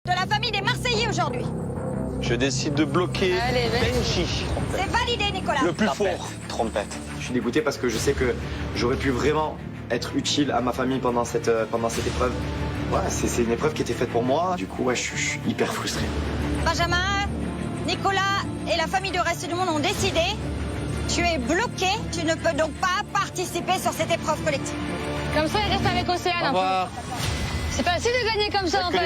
de la famille des Marseillais aujourd'hui. Je décide de bloquer Benji. C'est validé, Nicolas. Le plus fort. Trompette. Je suis dégoûté parce que je sais que j'aurais pu vraiment être utile à ma famille pendant cette épreuve. Ouais, c'est une épreuve qui était faite pour moi. Du coup, ouais, je suis hyper frustré. Benjamin, Nicolas et la famille du reste du monde ont décidé. Tu es bloqué. Tu ne peux donc pas participer sur cette épreuve collective. Comme ça, il reste avec Océane un peu. C'est facile de gagner comme ça en fait.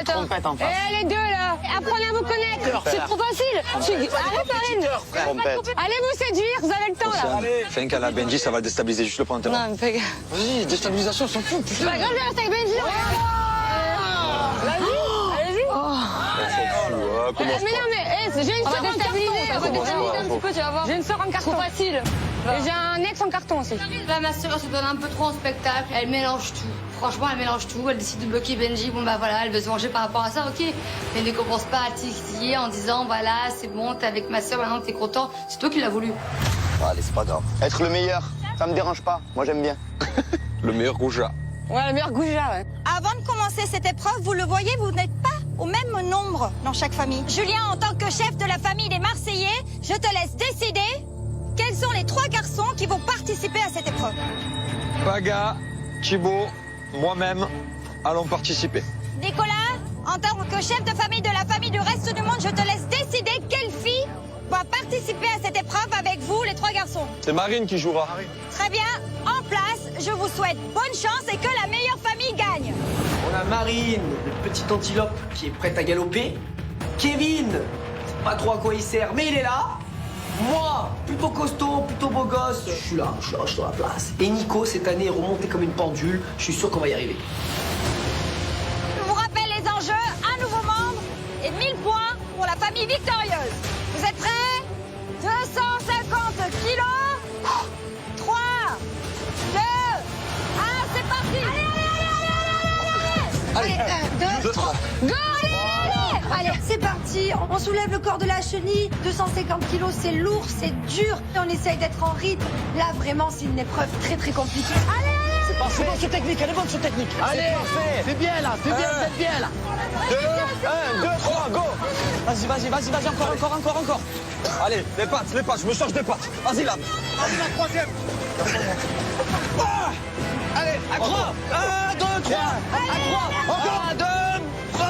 Et les deux là, apprenez à vous connaître. C'est trop facile. Arrête Marine. Allez vous séduire, vous avez le temps là. Fais un câlin à Benji, ça va déstabiliser juste le point d'intérêt. Non, mais fais gaffe. Vas-y, déstabilisation, s'en fout. C'est pas grave, je reste avec Benji. Vas-y, allez-y. Mais non, mais j'ai une sœur en carton. On va déstabiliser un petit peu, tu vas voir. J'ai une sœur en carton. Trop facile. Et j'ai un ex en carton aussi. Là, ma sœur se donne un peu trop en spectacle. Elle mélange tout. Franchement, elle mélange tout. Elle décide de bloquer Benji. Bon, bah voilà, elle veut se venger par rapport à ça, ok. Mais elle ne commence pas à titiller en disant, voilà, c'est bon, t'es avec ma sœur, maintenant t'es content. C'est toi qui l'as voulu. Allez, c'est pas grave. Être le meilleur, ça me dérange pas. Moi, j'aime bien. Le meilleur goujat. Ouais, le meilleur goujat, ouais. Avant de commencer cette épreuve, vous le voyez, vous n'êtes pas au même nombre dans chaque famille. Julien, en tant que chef de la famille des Marseillais, je te laisse décider quels sont les 3 garçons qui vont participer à cette épreuve. Paga, Thibaut, moi-même, allons participer. Nicolas, en tant que chef de famille de la famille du reste du monde, je te laisse décider quelle fille va participer à cette épreuve avec vous, les 3 garçons. C'est Marine qui jouera. Très bien, en place, je vous souhaite bonne chance et que la meilleure famille gagne. On a Marine, le petit antilope qui est prête à galoper. Kevin, c'est pas trop à quoi il sert, mais il est là. Moi, plutôt costaud, plutôt beau gosse, je suis là, je suis à la place. Et Nico, cette année, est remonté comme une pendule. Je suis sûr qu'on va y arriver. Je vous rappelle les enjeux, un nouveau membre et 1000 points pour la famille victorieuse. Vous êtes prêts? 250 kilos. 3, 2, 1, c'est parti. Allez, 1, 2, 3. Go, allez. Allez, c'est parti. On soulève le corps de la chenille. 250 kilos, c'est lourd, c'est dur. On essaye d'être en rythme. Là, vraiment, c'est une épreuve très, très compliquée. Allez, allez. C'est parfait. C'est bon, technique, elle est bonne, ce technique. Allez, c'est bien là, c'est bien, vous êtes bien là. 1, 2, 3, go. Vas-y, encore. Allez, les pattes, je me charge des pattes. Vas-y là. Vas-y, la troisième. Allez, à 3. 1, 2, 3. À 3. Encore. 1, 2, 3.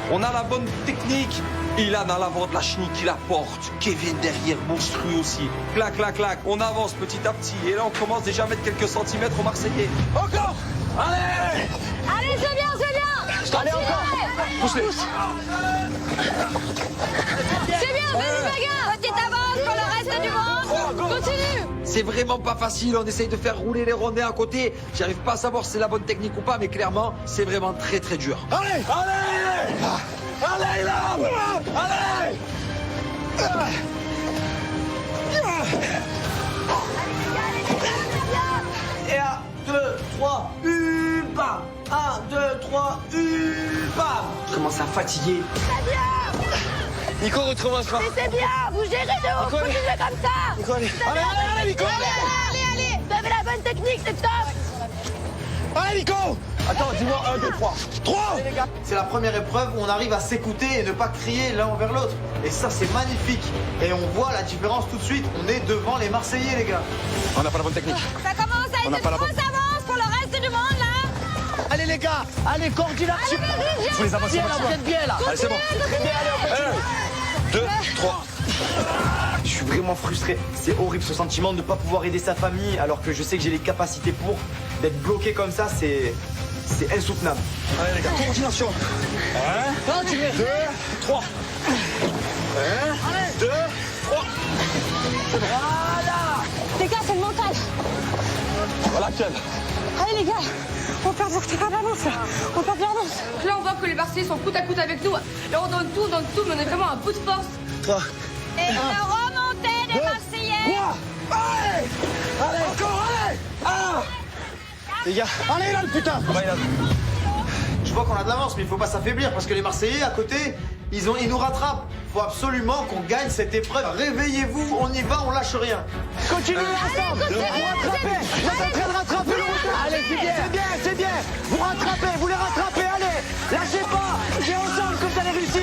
On a la bonne technique. Ilan à l'avant de la chenille qui la porte. Kevin derrière, monstrueux aussi. Clac, clac, clac. On avance petit à petit. Et là, on commence déjà à mettre quelques centimètres aux Marseillais. Encore. Allez. Allez, c'est bien. Allez, encore. Pousse-les. C'est bien, vas-y, Baga. Petite avance pour le reste du monde. Continue. C'est vraiment pas facile. On essaye de faire rouler les rondins à côté. J'arrive pas à savoir si c'est la bonne technique ou pas, mais clairement, c'est vraiment très, très dur. Allez. Allez, là. Allez. Et 1, 2, 3, bam. 1, 2, 3, bam. Je commence à fatiguer. Nico, recommence pas. C'est bien, vous gérez de haut, continuez comme ça. Nico, allez. Allez, Nico. Allez. Vous avez la bonne technique, c'est top. Allez, Nico. Attends, dis-moi 1, 2, 3. 3. C'est la première épreuve où on arrive à s'écouter et ne pas crier l'un envers l'autre. Et ça, c'est magnifique. Et on voit la différence tout de suite. On est devant les Marseillais, les gars. On n'a pas la bonne technique. Ça commence à être une grosse avance pour le reste du monde, là. Allez, les gars. Allez, coordination. Faut les avancer. Vous êtes bien là. Allez, c'est bon. 1, 2, 3. Je suis vraiment frustré. C'est horrible ce sentiment de ne pas pouvoir aider sa famille alors que je sais que j'ai les capacités pour. D'être bloqué comme ça, c'est insoutenable. Allez, les gars, coordination. 1, 2, 3. 1, 2, 3. Voilà. Les gars, c'est le mental. Voilà, Ken. Allez les gars, on perd l'avance là. On perd l'avance. Là, on voit que les Marseillais sont côte à côte avec nous. Là, on donne tout, mais on est vraiment un bout de force. 3. Et une remontée des Marseillais. Allez, encore, allez. Les gars. Allez, là, le putain. Je vois qu'on a de l'avance, mais il faut pas s'affaiblir parce que les Marseillais à côté, ils nous rattrapent. Faut absolument qu'on gagne cette épreuve. Réveillez-vous, on y va, on lâche rien. Continuez ensemble. Vous rattrapez. Vous êtes en train de rattraper le retard. Allez, c'est bien. Vous rattrapez, vous les rattrapez, allez. Lâchez pas. C'est ensemble que vous allez réussir.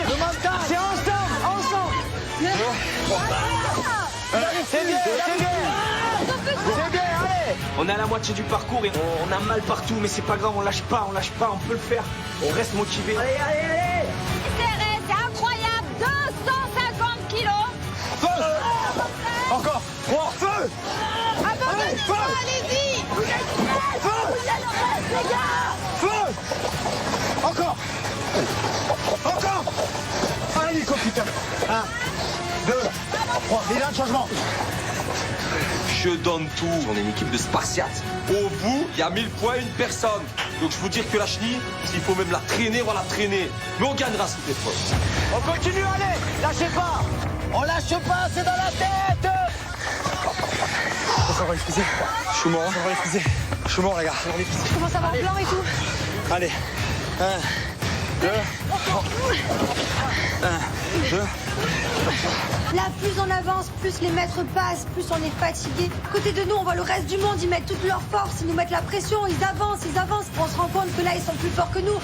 On est à la moitié du parcours et on a mal partout, mais c'est pas grave, on lâche pas, on peut le faire. On reste motivé. Allez, allez, allez! Serré, c'est incroyable. 250 kilos. Feu! Encore! 3! Feu! Abandonnez-moi, allez-y. Vous êtes prêts? Feu! Vous êtes prêts, les gars? Feu! Encore! Encore! Allez, Nico, putain! 1, 2, 3. Il y a un changement. Je donne tout. On est une équipe de Spartiates. Au bout, il y a 1000 points, une personne. Donc je vous dire que la chenille, s'il faut même la traîner, on va la traîner. Mais on gagnera cette épreuve. On continue, allez! Lâchez pas! On lâche pas, c'est dans la tête! Ça va épuiser. Je suis mort. Ça va épuiser. Je suis mort, les gars. Je commence à avoir blanc et tout. Allez. 1, 2, 1, 2. Là, plus on avance, plus les mètres passent, plus on est fatigué. À côté de nous, on voit le reste du monde, ils mettent toute leur force, ils nous mettent la pression, ils avancent. On se rend compte que là, ils sont plus forts que nous.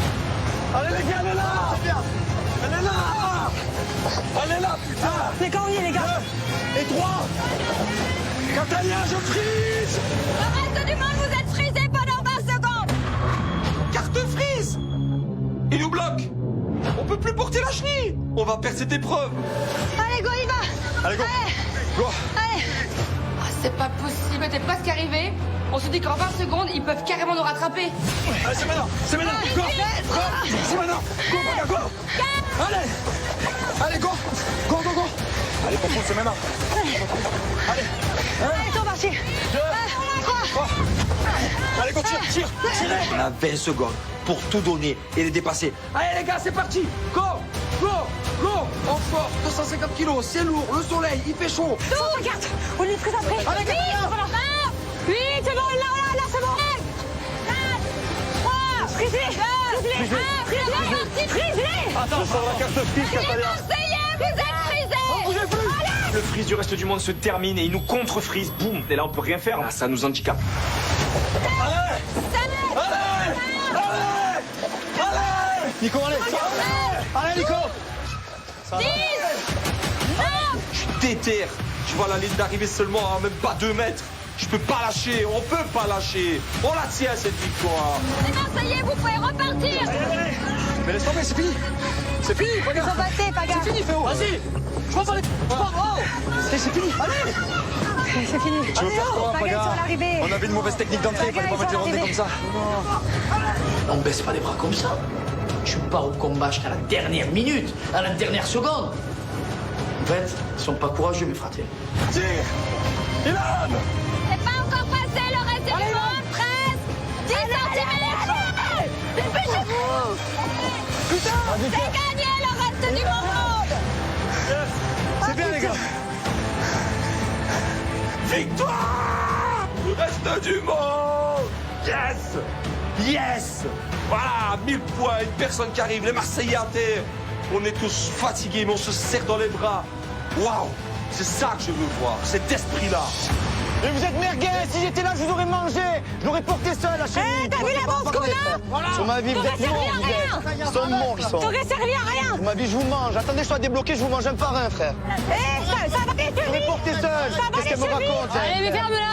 Allez, les gars, elle est là! Elle est là! Elle est là, putain! C'est quand on y est, les gars? 2 et 3. Catalina, je frise! Le reste du monde, vous êtes frisés pendant 20 secondes. Carte frise! Il nous bloque! On peut plus porter la chenille! On va perdre cette épreuve! Allez, go, il va. Allez, go! Go! Allez. Ah, c'est pas possible, t'es presque arrivé. On se dit qu'en 20 secondes, ils peuvent carrément nous rattraper. Allez, c'est maintenant! C'est maintenant! Go! Go! C'est maintenant! Go, Paga, go! Allez! Allez, go! Go, go, go! Allez, comprends, c'est maintenant! Allez! Allez, c'est parti. 2, 3. Allez, go, tire, tire! Tirez! On a 20 secondes pour tout donner et les dépasser. Allez les gars, c'est parti! Go! Go! Go! Encore 250 kilos, c'est lourd, le soleil, il fait chaud. Regarde, on est très après. Allez, Catalina! Oui, c'est bon, là, c'est bon. 4, 3, Frisez. frisez. Attends, je sors la carte frise, Les Catalina! Marseillais, vous êtes frisés. Bougez plus! Le freeze du reste du monde se termine et il nous contre-freeze. Boum! Et là, on peut rien faire. Là, ça nous handicape. Allez! Allez! Nico, allez! Allez, Nico! 10, 9. Je suis déter. Je vois la ligne d'arrivée seulement à même pas 2 mètres. Je peux pas lâcher, on peut pas lâcher. On la tient cette victoire. Les Marseillais, vous pouvez repartir. Mais laisse tomber, c'est fini! C'est fini, Ils regarde! sont passés, Paga. C'est fini, Féo! Vas-y! Je prends pas les... C'est fini! Allez! C'est fini. Tu veux faire quoi, Paga, Paga? sur l'arrivée. On avait une mauvaise technique d'entrée, il fallait pas mettre les rondés comme ça. On baisse pas les bras comme ça. Je pars au combat jusqu'à la dernière minute, à la dernière seconde. En fait, ils sont pas courageux, mes fratés. Tire! Ilan! C'est pas encore passé le reste du monde, presque. 10 cm. Dépêchez-vous. Putain! C'est gagné le reste du monde. C'est bien, les gars! Victoire! Le reste du monde! Yes! Yes! Voilà, 1000 points, une personne qui arrive, les Marseillais à terre. On est tous fatigués, mais on se serre dans les bras. Waouh! C'est ça que je veux voir, cet esprit-là. Mais vous êtes merguez! Si j'étais là, je vous aurais mangé! Je l'aurais porté seul, la chenille! T'as vu l'avance qu'on a? Voilà. Sur ma vie, vous êtes servi morts, à vous rien. êtes! Ils sont morts, ils sont! T'aurais servi à rien. Sur ma vie, je vous mange! Attendez, je sois débloqué, je vous mange un par un, frère! Ça va les Je l'aurais porté seul! Qu'est-ce qu'elle me raconte? Allez, mais ferme-la.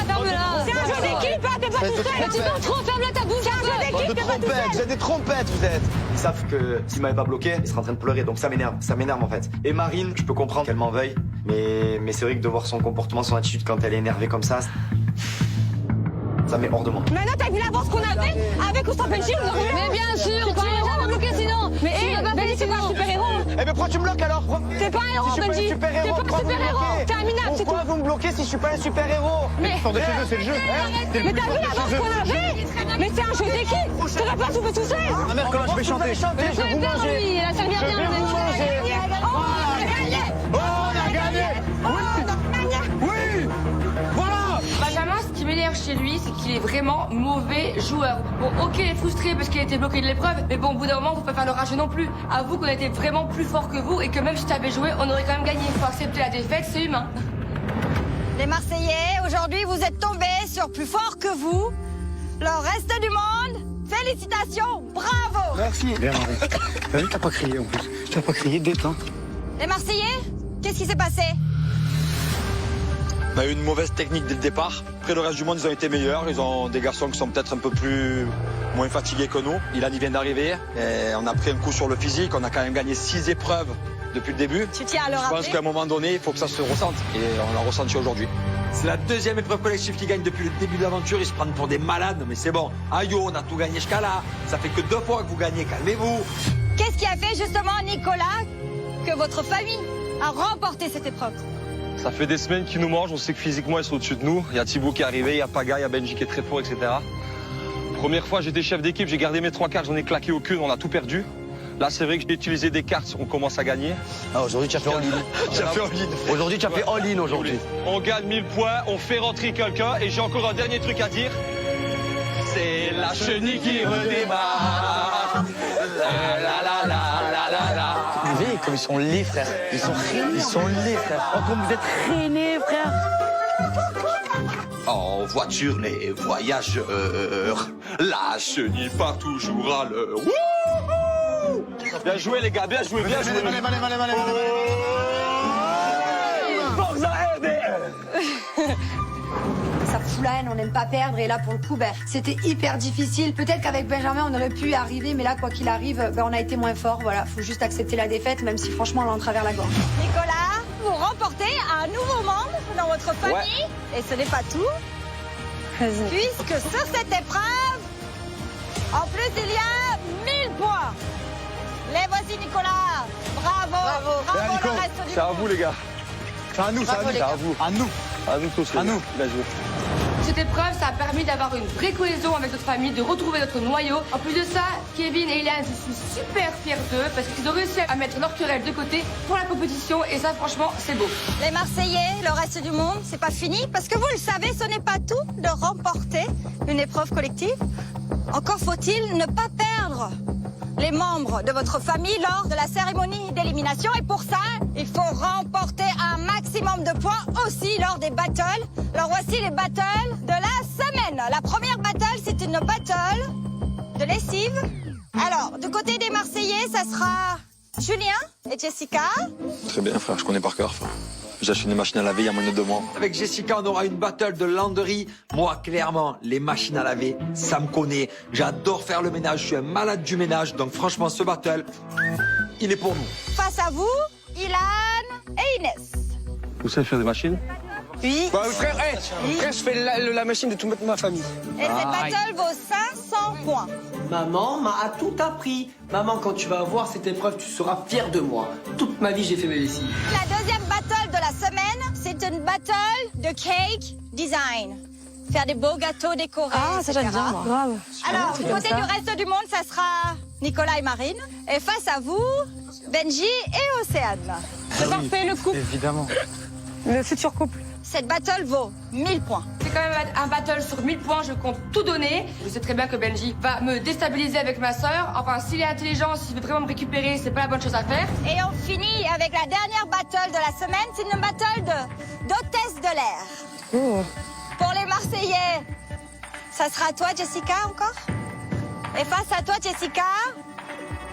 C'est un jeu d'équipe, hein, t'es pas tout seul. Tu parles trop, ferme-la ta bouche. C'est un jeu Bande d'équipe, de t'es pas tout trompettes, vous seul. êtes des trompettes, vous êtes! Ils savent que s'ils m'avaient pas bloqué, ils seraient en train de pleurer, donc ça m'énerve en fait. Et Marine, je peux comprendre qu'elle m'en veuille, mais c'est vrai que de voir son comportement, son attitude quand elle est énervée comme ça met hors de moi. Maintenant, t'as vu l'avance qu'on avait avec ou sans Benji? Mais bien sûr, tu vas pas bloquer sinon. Mais Benji, c'est pas un super-héros. Eh ben pourquoi tu me bloques alors? T'es pas un héros, Si je suis pas Benji. un super-héros, T'es pas pourquoi un vous me super-héros. bloquez? T'es un minable, c'est tout. Pourquoi vous me bloquez si je suis pas un super-héros? Mais Le plus fort de chez eux, c'est le jeu. Mais t'as vu l'avance qu'on avait? Mais c'est un jeu d'équipe. T'aurais pas tout fait tout seul. Ah merde, comment je vais chanter? Je vais vous manger. Lui, il a servi à Je vais rien. vous manger. Oh, on a gagné. Oh, on a gagné! Oui! Voilà! Benjamin, ce qui m'énerve chez lui, c'est qu'il est vraiment mauvais joueur. Bon, ok, il est frustré parce qu'il a été bloqué de l'épreuve, mais bon, au bout d'un moment, faut pas faire le rageux non plus. Avoue qu'on a été vraiment plus fort que vous et que même si t'avais joué, on aurait quand même gagné. Faut accepter la défaite, c'est humain. Les Marseillais, aujourd'hui, vous êtes tombés sur plus fort que vous. Le reste du monde, félicitations, bravo. Merci. Bien, t'as vu, t'as pas crié en plus. T'as pas crié, détends. Les Marseillais, qu'est-ce qui s'est passé? On a eu une mauvaise technique dès le départ. Après, le reste du monde, ils ont été meilleurs. Ils ont des garçons qui sont peut-être un peu moins fatigués que nous. Ilan, il vient d'arriver. Et on a pris un coup sur le physique. On a quand même gagné 6 épreuves depuis le début. Tu tiens à le Je rappeler. pense qu'à un moment donné, il faut que ça se ressente. Et on l'a ressenti aujourd'hui. C'est la deuxième épreuve collective qu'ils gagnent depuis le début de l'aventure. Ils se prennent pour des malades, mais c'est bon. Ayo, on a tout gagné jusqu'à là. Ça fait que 2 fois que vous gagnez, calmez-vous. Qu'est-ce qui a fait justement, Nicolas, que votre famille a remporté cette épreuve? Ça fait des semaines qu'ils nous mangent, on sait que physiquement ils sont au-dessus de nous. Il y a Thibaut qui est arrivé, il y a Paga, il y a Benji qui est très fort, etc. Première fois j'étais chef d'équipe, j'ai gardé mes 3 cartes, j'en ai claqué aucune, on a tout perdu. Là c'est vrai que j'ai utilisé des cartes, on commence à gagner. Ah, aujourd'hui tu as fait all-in. Aujourd'hui tu as fait all-in aujourd'hui. On gagne 1000 points, on fait rentrer quelqu'un et j'ai encore un dernier truc à dire. C'est la chenille qui redémarre. La la la la la la. Vous voyez comme ils sont laids, frère. Ils sont laids, frère. Oh, comme vous êtes traînés, frère. En voiture, les voyageurs. La chenille part toujours à l'heure. Wouhou! Bien joué les gars, bien joué, bien joué. Ça fout la haine, on n'aime pas perdre. Et là, pour le coup, c'était hyper difficile. Peut-être qu'avec Benjamin, on aurait pu y arriver. Mais là, quoi qu'il arrive, on a été moins fort. Voilà, faut juste accepter la défaite, même si franchement, on l'a en travers la gorge. Nicolas, vous remportez un nouveau membre dans votre famille. Et ce n'est pas tout. Puisque sur cette épreuve, en plus, il y a 1000 points. Les voici, Nicolas. Bravo. Bravo le reste du C'est à monde. vous les gars. C'est à nous, Bravo, c'est les à gars. vous. À nous. À nous tous les À gars. nous. Bien joué. Cette épreuve, ça a permis d'avoir une vraie cohésion avec notre famille, de retrouver notre noyau. En plus de ça, Kevin et Ilan, je suis super fière d'eux parce qu'ils ont réussi à mettre leur querelle de côté pour la compétition et ça, franchement, c'est beau. Les Marseillais, le reste du monde, c'est pas fini parce que vous le savez, ce n'est pas tout de remporter une épreuve collective. Encore faut-il ne pas perdre les membres de votre famille lors de la cérémonie d'élimination. Et pour ça, il faut remporter un maximum de points aussi lors des battles. Alors voici les battles de la semaine. La première battle, c'est une battle de lessive. Alors, du côté des Marseillais, ça sera Julien et Jessica. Très bien, frère, je connais par cœur. J'ai acheté une machine à laver il y a moins de 2 mois. Avec Jessica, on aura une battle de landerie. Moi, clairement, les machines à laver, ça me connaît. J'adore faire le ménage, je suis un malade du ménage. Donc franchement, ce battle, il est pour nous. Face à vous, Ilan et Inès. Vous savez faire des machines? Oui. Frère, je fais la machine de toute ma famille. Et cette battle vaut 500 points. Maman m'a tout appris. Maman, quand tu vas voir cette épreuve, tu seras fière de moi. Toute ma vie, j'ai fait mes lessives. La deuxième battle de la semaine, c'est une battle de cake design. Faire des beaux gâteaux décorés. Ah, ça j'aime bien, moi. Grave. Alors, du côté du reste du monde, ça sera Nicolas et Marine. Et face à vous, Benji et Océane. C'est parfait, le couple. Évidemment. Le futur couple. Cette battle vaut 1000 points. C'est quand même un battle sur 1000 points, je compte tout donner. Je sais très bien que Benji va me déstabiliser avec ma sœur. Enfin, s'il est intelligent, s'il veut vraiment me récupérer, c'est pas la bonne chose à faire. Et on finit avec la dernière battle de la semaine. C'est une battle d'hôtesse de l'air. Pour les Marseillais, ça sera toi, Jessica, encore. Et face à toi, Jessica,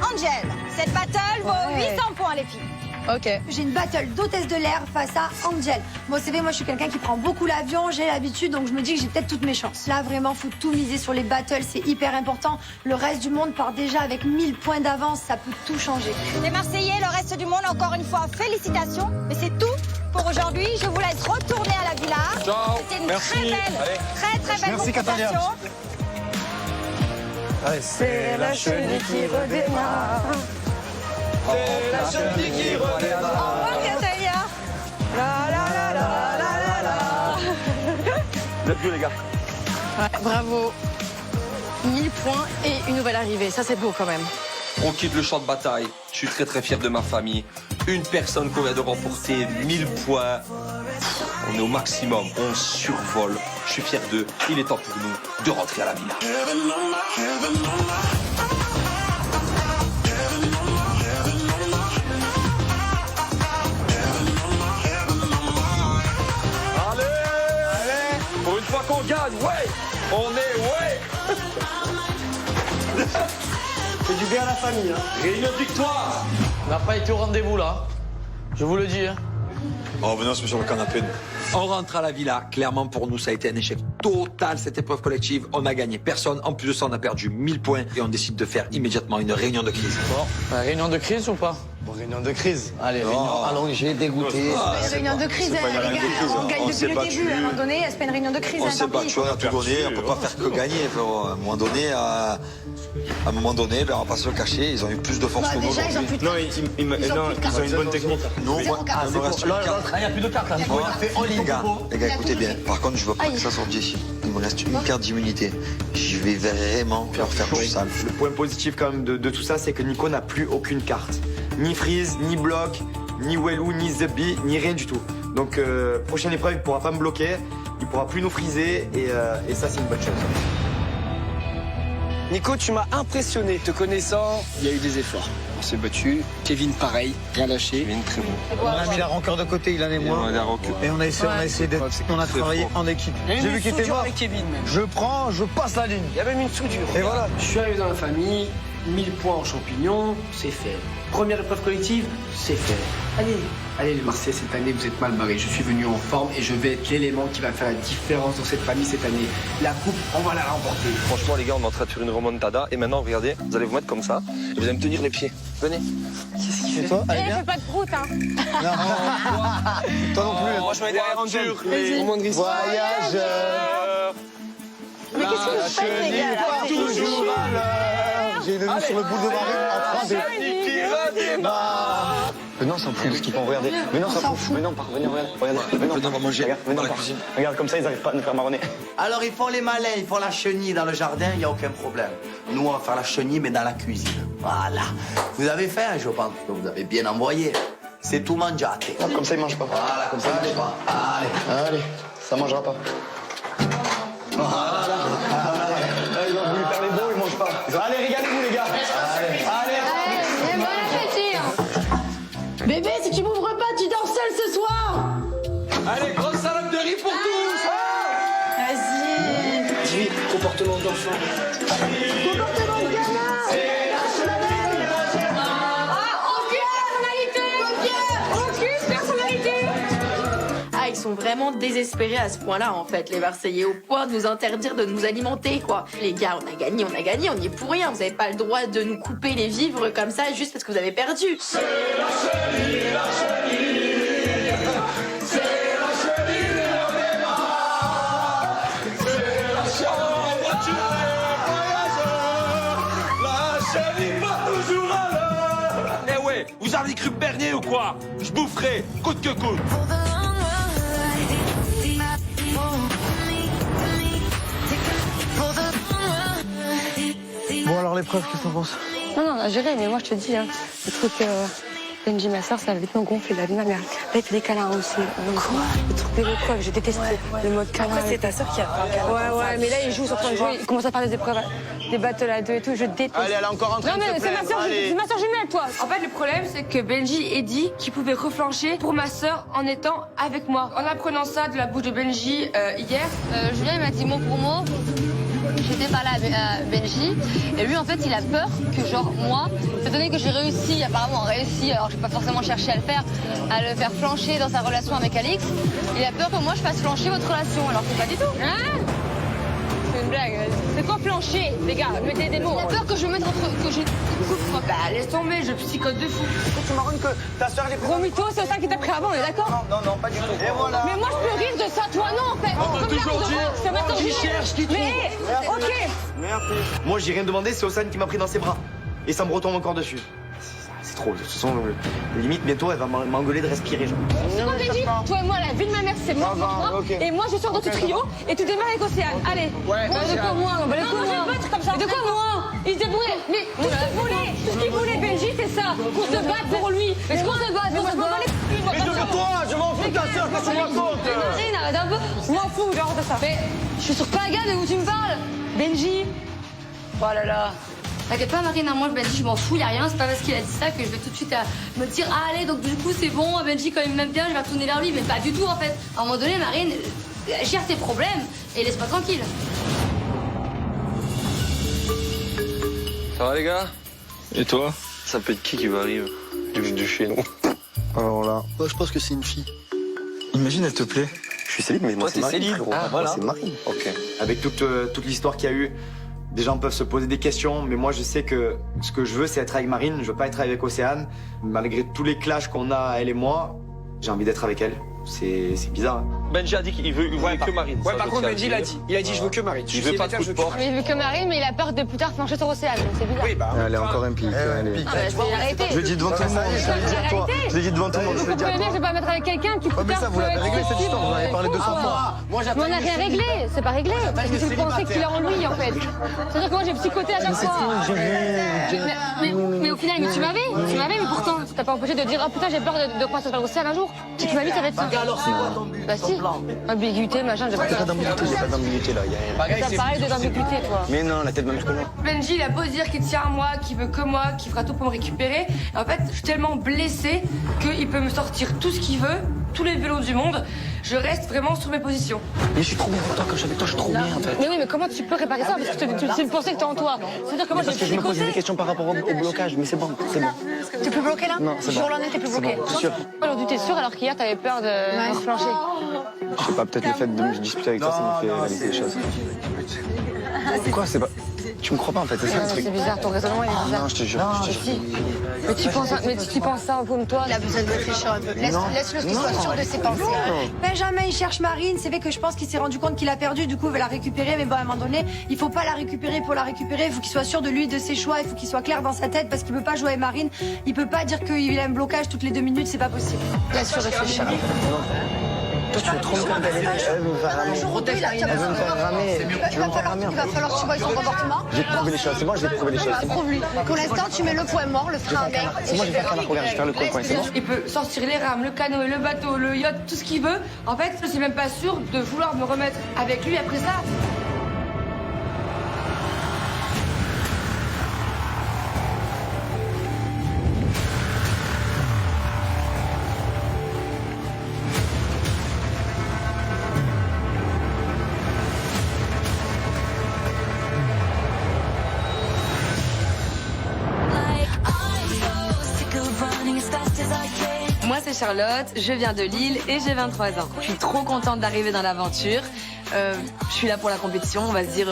Angel. Cette battle vaut 800 points, les filles. Ok. J'ai une battle d'hôtesse de l'air face à Angel. Moi, vous savez, moi, je suis quelqu'un qui prend beaucoup l'avion, j'ai l'habitude, donc je me dis que j'ai peut-être toutes mes chances. Là, vraiment, faut tout miser sur les battles, c'est hyper important. Le reste du monde part déjà avec 1000 points d'avance, ça peut tout changer. Les Marseillais, le reste du monde, encore une fois, félicitations. Mais c'est tout pour aujourd'hui. Je vous laisse retourner à la villa. Ciao. C'était une Merci. très belle, Allez. très belle Merci, Catalina. confrontation. C'est la chenille qui redémarre. C'est la chenille qui redémarre. Au revoir, Catalina. La la la la la la la. Bien joué les gars. Ouais, bravo. 1000 points et une nouvelle arrivée. Ça, c'est beau quand même. On quitte le champ de bataille. Je suis très fier de ma famille. Une personne qu'on vient de remporter 1000 points. On est au maximum, on survole. Je suis fier d'eux. Il est temps pour nous de rentrer à la villa. Allez. Pour une fois qu'on gagne, ouais. On est ouais. C'est du bien à la famille. Hein. Réunion de victoire. On n'a pas été au rendez-vous là. Je vous le dis. Hein. Oh, venez, on se met sur le canapé. Nous. On rentre à la villa. Clairement, pour nous, ça a été un échec total, cette épreuve collective. On n'a gagné personne. En plus de ça, on a perdu 1000 points et on décide de faire immédiatement une réunion de crise. Bon, réunion de crise ou pas? Bon, réunion de crise. Allez, réunion allongée, dégoûté. C'est une réunion de crise, les gars. On gagne depuis le début. À un moment donné, c'est pas une réunion de crise. On s'est battu, on a tout donné. On peut pas faire que gagner. À un moment donné, ben, on va pas se le cacher. Ils ont eu plus de force que nous. Déjà, ils ont plus de cartes. Ils ont une bonne technique. Non, moi, il me reste une carte. Il n'y a plus de cartes là. Les gars, écoutez bien. Par contre, je veux pas que ça sorte d'ici. Il me reste une carte d'immunité. Je vais vraiment leur faire du sale. Le point positif quand même de tout ça, c'est que Nico n'a plus aucune carte. Ni freeze, ni bloc, ni Wellou, ni Zebby, ni rien du tout. Donc prochaine épreuve, il pourra pas me bloquer, il pourra plus nous freezer et ça c'est une bonne chose. Nico, tu m'as impressionné. Te connaissant, il y a eu des efforts. On s'est battu. Kevin, pareil, rien lâché. Kevin, très bon. On a mis la rancœur de côté, il en est moins. Et on a essayé d'être. On a travaillé en équipe. J'ai vu qu'il était mort. Avec Kevin, même. Je passe la ligne. Il y a même une soudure. Et voilà. Je suis arrivé dans la famille, 1000 points en champignons, c'est fait. Première épreuve collective, c'est fait. Allez les Marseillais, cette année vous êtes mal barrés. Je suis venu en forme et je vais être l'élément qui va faire la différence dans cette famille cette année. La coupe, on va la remporter. Franchement, les gars, on est en train de faire une remontada. Et maintenant, regardez, vous allez vous mettre comme ça. Et vous allez me tenir les pieds. Venez. Qu'est-ce qu'il fait toi? Eh, fais pas de prout, hein. Toi non plus. Moi je vais aider à rentrer. Au moins de risque. Voyageur. Mais qu'est-ce que vous faites, les gars, là? Toujours à l'heure. J'ai une vue sur le bout de Marine en train de... Mais non, s'en fout de ce qu'ils font, regardez. Mais non, s'en fout. Mais non, venez, regardez. Venez, on va manger. Venez, dans la cuisine. Regarde, comme ça, ils n'arrivent pas à nous faire marronner. Alors ils font les malins, ils font la chenille dans le jardin, il n'y a aucun problème. Nous on va faire la chenille mais dans la cuisine. Voilà. Vous avez faim, je pense que vous avez bien envoyé. C'est tout mangiate. Comme ça, ils mangent pas. Voilà, comme ça, allez pas. Allez, ça mangera pas. Voilà. Ils ont voulu faire les beaux, ils mangent pas. Allez, régalez-vous, les gars. Allez. Et bon appétit, hein. Bébé, si tu m'ouvres pas, tu dors seul ce soir. Allez, grosse salade de riz pour tous. Vas-y. 18, comportement d'enfant. Comportement de gamin. Aucune personnalité. Ah, ils sont vraiment désespérés à ce point-là, en fait, les Marseillais, au point de nous interdire de nous alimenter, quoi. Les gars, on a gagné, on y est pour rien. Vous n'avez pas le droit de nous couper les vivres comme ça juste parce que vous avez perdu. C'est la chenille, la chenille. C'est la chenille de démarre. C'est la chenille, voiageur. La chenille va toujours à l'heure. Eh ouais, vous avez cru Bernier ou quoi? Je boufferai, coûte que coûte. Bon, alors l'épreuve, qu'est-ce que t'en penses? Non, on a géré, mais moi je te dis, hein, le truc Benji, ma soeur, ça avait vite gonflé, la vie de ma mère. Là, il fait des câlins aussi. Quoi? Le truc des épreuves, j'ai détesté le mode câlin. Après, c'est ta soeur qui a fait un câlin. Ouais, mais là, il joue sur point de jeu, il commence à faire des épreuves, des battles à deux et tout, je déteste. Allez, elle est encore en train non, mais c'est ma soeur jumelle, toi. En fait, le problème, c'est que Benji ait dit qu'il pouvait reflancher pour ma sœur en étant avec moi. En apprenant ça de la bouche de Benji hier, Julien, il m'a dit mot pour mot. J'étais pas là à Benji. Et lui, en fait, il a peur que, genre, moi, étant donné que j'ai réussi, apparemment réussi, alors j'ai pas forcément cherché à le faire flancher dans sa relation avec Alix, il a peur que moi je fasse flancher votre relation, alors que pas du tout. Hein? C'est une blague. C'est quoi flancher, les gars? Mettez des mots. Il a peur que je mette que je coupe. Bah, laisse tomber, je psychote de fou. Tu marronnes que ta soeur, elle est Gros mytho, c'est ça qui t'a pris avant, on est d'accord? Non, pas du tout. Et voilà. Mais moi, je peux rire de ça, toi, non, en fait. On va toujours dire qui cherche, qui trouve. Mais, ok. Moi j'ai rien demandé, c'est Ossane qui m'a pris dans ses bras. Et ça me retombe encore dessus. C'est trop, de toute façon, limite bientôt elle va m'engueuler de respirer. Genre. C'est quoi, Benji? Toi et moi, la vie de ma mère, c'est moi, et moi je sors dans tout trio, et tu démarres avec Océane. Allez. Ouais, de quoi moi? Non, je vais me battre comme ça. Mais de quoi moi? Il se débrouille. Mais tout ce qu'il voulait, Benji, c'est ça. Qu'on se batte pour lui. Mais qu'on se batte, on se bat. Mais de toi, je m'en fous de ta soeur, qu'est-ce que tu racontes? Marine, arrête un peu. Je m'en fous, genre de ça. Mais je suis sur Paga de où tu me parles. Benji. Oh là là. T'inquiète pas, Marine, moi, Benji, je m'en fous, y a rien. C'est pas parce qu'il a dit ça que je vais tout de suite me dire, ah, allez, donc du coup, c'est bon, Benji, quand il m'aime bien, je vais retourner vers lui. Mais pas du tout, en fait. À un moment donné, Marine, gère tes problèmes et laisse-moi tranquille. Ça va, les gars? Et toi? Ça peut être qui va arriver du chez nous? Alors là, moi je pense que c'est une fille. Imagine, elle te plaît. Je suis Céline, mais moi c'est Marine. Ah, voilà. C'est Marine. Ok. Avec toute l'histoire qu'il y a eu, des gens peuvent se poser des questions, mais moi je sais que ce que je veux, c'est être avec Marine. Je veux pas être avec Océane. Malgré tous les clashs qu'on a, elle et moi, j'ai envie d'être avec elle. C'est bizarre. Hein. Benji a dit qu'il veut que Marine. Ouais, par contre, Benji il a dit je veux que Marine. Il veut pas de coup de porte. Il veut que Marine, mais il a peur de plus tard flancher sur Océane. C'est bizarre. Oui, bah. Elle est encore impliquée. Arrêtez. Je le dis devant tout le monde. Je le dis à toi. Je le dis devant tout le monde. Je le dis à toi. Je vais pas mettre avec quelqu'un qui plus Mais tard ça, vous l'avez réglé cette histoire. Vous en avez parlé 200 fois. Mais on n'a rien réglé. C'est pas réglé. Parce que vous pensez qu'il est en lui, en fait. C'est-à-dire que moi, j'ai psychoté à chaque fois. Mais au final, tu m'avais, mais pourtant, tu t'as pas empêché de dire, oh putain, j'ai peur de croiser sur Océane un jour. Tu m'as dit, ça va être ça. Alors, c'est quoi ton but? Bah si. Ambiguïté, machin, j'ai pas Pas d'ambiguïté, j'ai pas d'ambiguïté là. Ça paraît de l'ambiguïté, toi. Mais non, la tête même je connais. Benji, il a beau dire qu'il tient à moi, qu'il veut que moi, qu'il fera tout pour me récupérer. En fait, je suis tellement blessée qu'il peut me sortir tout ce qu'il veut, tous les vélos du monde. Je reste vraiment sur mes positions. Mais je suis trop bien pour toi, quand je suis avec toi, je suis trop bien en fait. Mais oui, mais comment tu peux réparer ça? Parce que tu pensais que t'es en toi. C'est-à-dire que moi, Parce que je me posais des questions par rapport au blocage, mais c'est bon, c'est bon. T'es plus bloqué là? Non, c'est bon. Jour l'année, t'es plus bloqué. C'est sûr. Aujourd'hui, t'es sûr, alors qu'hier, t'avais peur de flancher. Je sais pas, peut-être le fait de me disputer avec toi, ça m'a fait réaliser les choses. Quoi, c'est pas. Tu me crois pas en fait, c'est ça le truc. C'est bizarre, ton raisonnement il est bizarre. Non, je te jure. Si. Mais tu penses ça comme toi. Il a besoin de réfléchir un peu. Laisse-le qu'il soit sûr de ses pensées. Benjamin, il cherche Marine. C'est vrai que je pense qu'il s'est rendu compte qu'il a perdu. Du coup, il veut la récupérer. Mais bon, à un moment donné, il faut pas la récupérer pour la récupérer. Il faut qu'il soit sûr de lui, de ses choix. Il faut qu'il soit clair dans sa tête parce qu'il peut pas jouer avec Marine. Il peut pas dire qu'il a un blocage toutes les 2 minutes. C'est pas possible. Laisse-le réfléchir. Toi, tu veux trop me faire galérer. Elle veut me faire ramer. Elle veut me faire ramer. Tu veux me faire ramer en Il va fait. falloir que tu vois son comportement. J'ai prouvé les choses, c'est bon, j'ai prouvé les choses. Prouve-lui. Pour l'instant, tu mets le point mort, le frein à main. C'est moi, je vais faire canard, regarde, je vais faire le coin, c'est bon. Il peut sortir les rames, le canoë, le bateau, le yacht, tout ce qu'il veut. En fait, je suis même pas sûre de vouloir me remettre avec lui après ça. Moi, c'est Charlotte, je viens de Lille et j'ai 23 ans. Je suis trop contente d'arriver dans l'aventure. Je suis là pour la compétition, on va se dire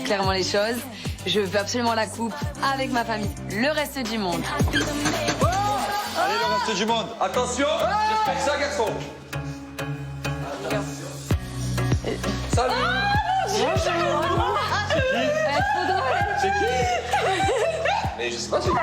clairement les choses. Je veux absolument la coupe avec ma famille, le reste du monde. Allez, le reste du monde. Attention, j'espère que ça, garçon. Salut. C'est qui? Mais je sais pas, c'est qui?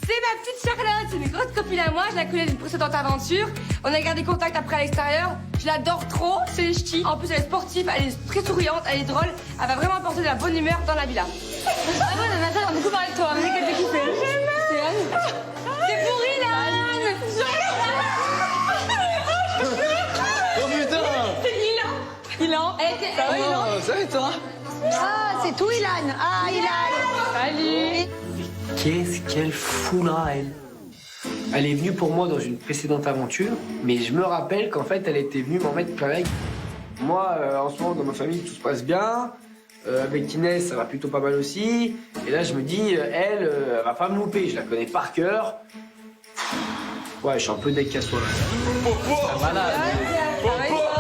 C'est ma petite Charlotte, c'est une grosse copine à moi, je la connais d'une précédente aventure. On a gardé contact après à l'extérieur. Je l'adore trop, c'est une ch'ti. En plus, elle est sportive, elle est très souriante, elle est drôle. Elle va vraiment apporter de la bonne humeur dans la villa. Ah ouais, mais attends, on a beaucoup parlé de toi. Mais qu'elle t'a kiffé. C'est Anne. C'est pourri, là, Anne. Oh putain. C'est Ilan. Ça va, Ilan? Ça va toi? Ah, c'est tout, Ilan. Ah, Ilan. Salut. Qu'est-ce qu'elle fout là, elle? Elle est venue pour moi dans une précédente aventure, mais je me rappelle qu'en fait, elle était venue m'en mettre plein la gueule. Moi, en ce moment, dans ma famille, tout se passe bien. Avec Inès, ça va plutôt pas mal aussi. Et là, je me dis, elle va pas me louper. Je la connais par cœur. Ouais, je suis un peu deck à soi. Malade.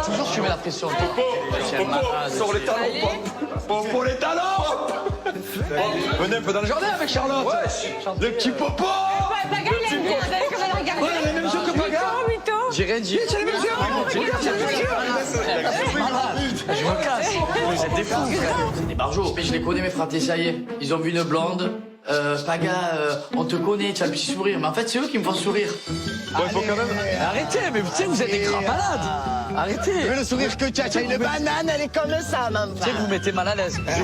Toujours tu mets la pression. Sur les talons, Popo, les talons. Venez un peu dans le jardin avec Charlotte. Ouais, le petit Popo. Paga, il aime bien. Comment elle regarde? Ouais, elle a les mêmes yeux que Paga. J'ai rien dit. J'ai les mêmes yeux. Je me casse. Vous êtes des fous, frère. C'est des barjots. Mais je les connais, mes fratés, ça y est. Ils ont vu une blonde. Paga, on te connaît, tu as le petit sourire. Mais en fait, c'est eux qui me font sourire. Bon, il faut quand même. Arrêtez, mais putain, vous êtes des grands malades. Arrêtez. Mais le sourire que tu as, une banane, elle est comme ça, même. Tu sais que vous mettez mal à l'aise. Paga,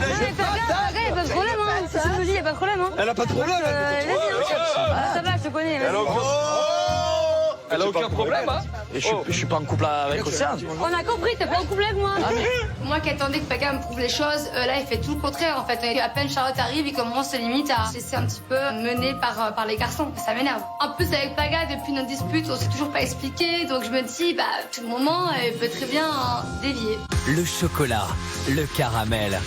il n'y a pas de problème, hein. Si tu nous dis, il n'y a pas de problème, hein. Elle a pas de problème. Ça va, je te connais. Elle a aucun problème, hein. Et je suis pas en couple avec Océane. On a compris, t'es pas en couple avec moi. Moi qui attendais que Paga me prouve les choses, là il fait tout le contraire en fait. Et à peine Charlotte arrive, il commence limite à se laisser un petit peu mener par les garçons. Ça m'énerve. En plus avec Paga, depuis notre dispute, on s'est toujours pas expliqué. Donc je me dis, bah tout le moment, elle peut très bien dévier. Le chocolat, le caramel.